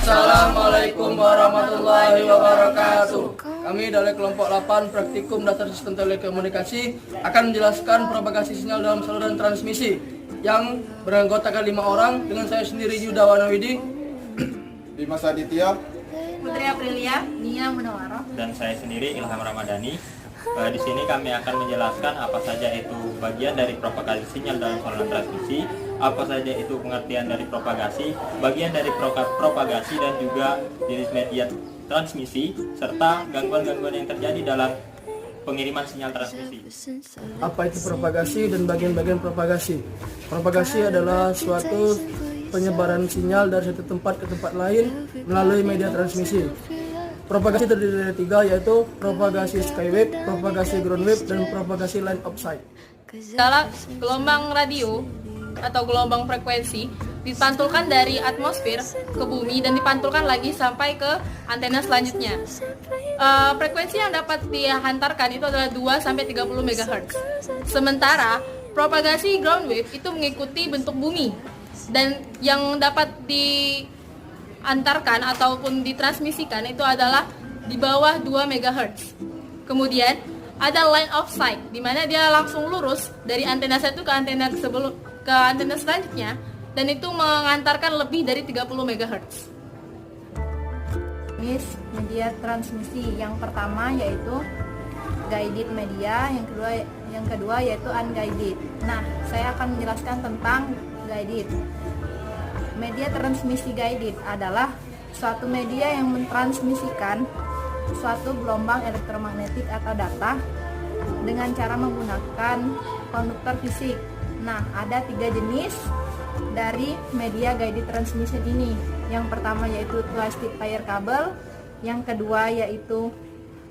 Assalamualaikum warahmatullahi wabarakatuh. Kami dari kelompok 8 Praktikum Dasar Sistem Telekomunikasi akan menjelaskan propagasi sinyal dalam saluran transmisi yang beranggotakan 5 orang dengan saya sendiri Yuda Wanawidi, Dimas Aditya, Putri Aprilia, Nia Munawaro, dan saya sendiri Ilham Ramadhani. Di sini kami akan menjelaskan apa saja itu bagian dari propagasi sinyal dalam saluran transmisi, apa saja itu pengertian dari propagasi, bagian dari propagasi dan juga jenis media transmisi, serta gangguan-gangguan yang terjadi dalam pengiriman sinyal transmisi. Apa itu propagasi dan bagian-bagian propagasi? Propagasi adalah suatu penyebaran sinyal dari satu tempat ke tempat lain melalui media transmisi. Propagasi terdiri dari 3, yaitu propagasi skywave, propagasi groundwave, dan propagasi line of sight. dalam gelombang radio atau gelombang frekuensi dipantulkan dari atmosfer ke bumi dan dipantulkan lagi sampai ke antena selanjutnya. Frekuensi yang dapat dihantarkan itu adalah 2-30 MHz. Sementara propagasi ground wave itu mengikuti bentuk bumi dan yang dapat diantarkan ataupun ditransmisikan itu adalah di bawah 2 MHz. Kemudian ada line of sight di mana dia langsung lurus dari antena satu ke antena selanjutnya dan itu mengantarkan lebih dari 30 MHz. Jenis media transmisi yang pertama yaitu guided media, yang kedua yaitu unguided. Nah, saya akan menjelaskan tentang guided. Media transmisi guided adalah suatu media yang mentransmisikan suatu gelombang elektromagnetik atau data dengan cara menggunakan konduktor fisik. Nah, ada 3 jenis dari media guided transmission ini. Yang pertama yaitu twisted pair kabel, yang kedua yaitu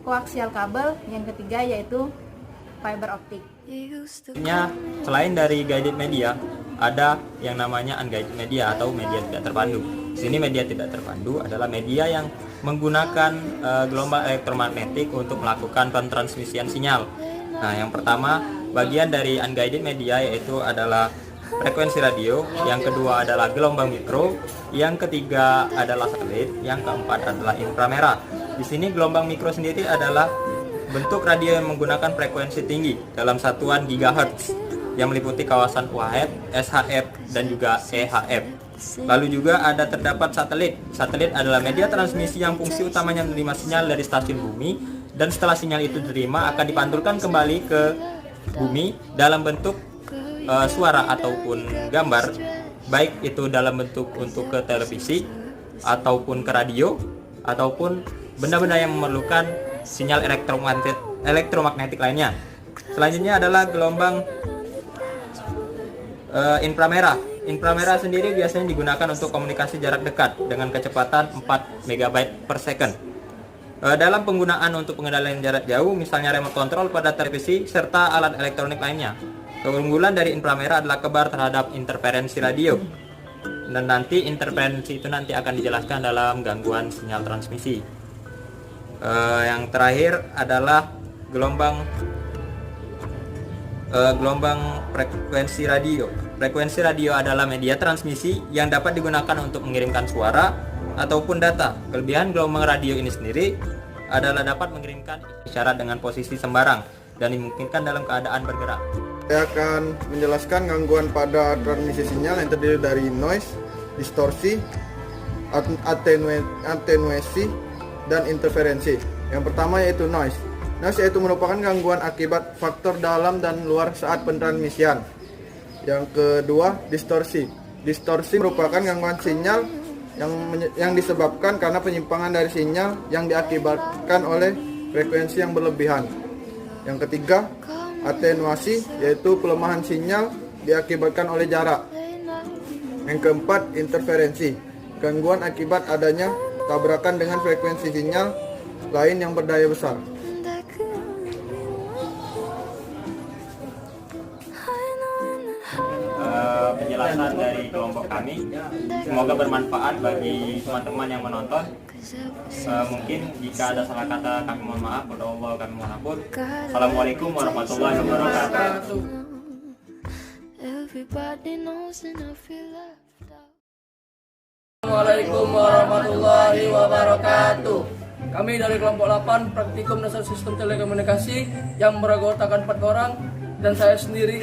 koaksial kabel, yang ketiga yaitu fiber optik. Selain dari guided media, ada yang namanya unguided media atau media tidak terpandu. Di sini media tidak terpandu adalah media yang menggunakan gelombang elektromagnetik untuk melakukan pentransmisian sinyal. Nah, yang pertama bagian dari unguided media yaitu adalah frekuensi radio, yang kedua adalah gelombang mikro, yang ketiga adalah satelit, yang keempat adalah inframerah. Di sini gelombang mikro sendiri adalah bentuk radio yang menggunakan frekuensi tinggi dalam satuan gigahertz yang meliputi kawasan UHF, SHF, dan juga EHF. Lalu juga ada terdapat satelit. Satelit adalah media transmisi yang fungsi utamanya menerima sinyal dari stasiun bumi, dan setelah sinyal itu diterima akan dipantulkan kembali ke bumi dalam bentuk suara ataupun gambar, baik itu dalam bentuk untuk ke televisi ataupun ke radio ataupun benda-benda yang memerlukan sinyal elektromagnetik lainnya. Selanjutnya adalah gelombang inframerah. Inframerah sendiri biasanya digunakan untuk komunikasi jarak dekat dengan kecepatan 4 MB per second. Dalam penggunaan untuk pengendalian jarak jauh, misalnya remote control pada televisi serta alat elektronik lainnya. Keunggulan dari inframerah adalah kebal terhadap interferensi radio. Dan nanti interferensi itu nanti akan dijelaskan dalam gangguan sinyal transmisi. Yang terakhir adalah gelombang frekuensi radio. Frekuensi radio adalah media transmisi yang dapat digunakan untuk mengirimkan suara ataupun data. Kelebihan gelombang radio ini sendiri adalah dapat mengirimkan isyarat dengan posisi sembarang dan dimungkinkan dalam keadaan bergerak. saya akan menjelaskan gangguan pada transmisi sinyal yang terdiri dari noise, distorsi, atenuasi, dan interferensi. Yang pertama yaitu noise. Noise yaitu merupakan gangguan akibat faktor dalam dan luar saat pentransmisian. Yang kedua, distorsi. Distorsi merupakan gangguan sinyal yang disebabkan karena penyimpangan dari sinyal yang diakibatkan oleh frekuensi yang berlebihan. Yang ketiga, atenuasi yaitu pelemahan sinyal diakibatkan oleh jarak. Yang keempat, interferensi. Gangguan akibat adanya tabrakan dengan frekuensi sinyal lain yang berdaya besar. Penjelasan dari kelompok kami semoga bermanfaat bagi teman-teman yang menonton. Mungkin jika ada salah kata kami mohon maaf. Wassalamualaikum kami mohon ampun. Assalamualaikum warahmatullahi wabarakatuh. Assalamualaikum warahmatullahi wabarakatuh. Kami dari kelompok 8 Praktikum Dasar Sistem Telekomunikasi yang beranggotakan 4 orang dan saya sendiri.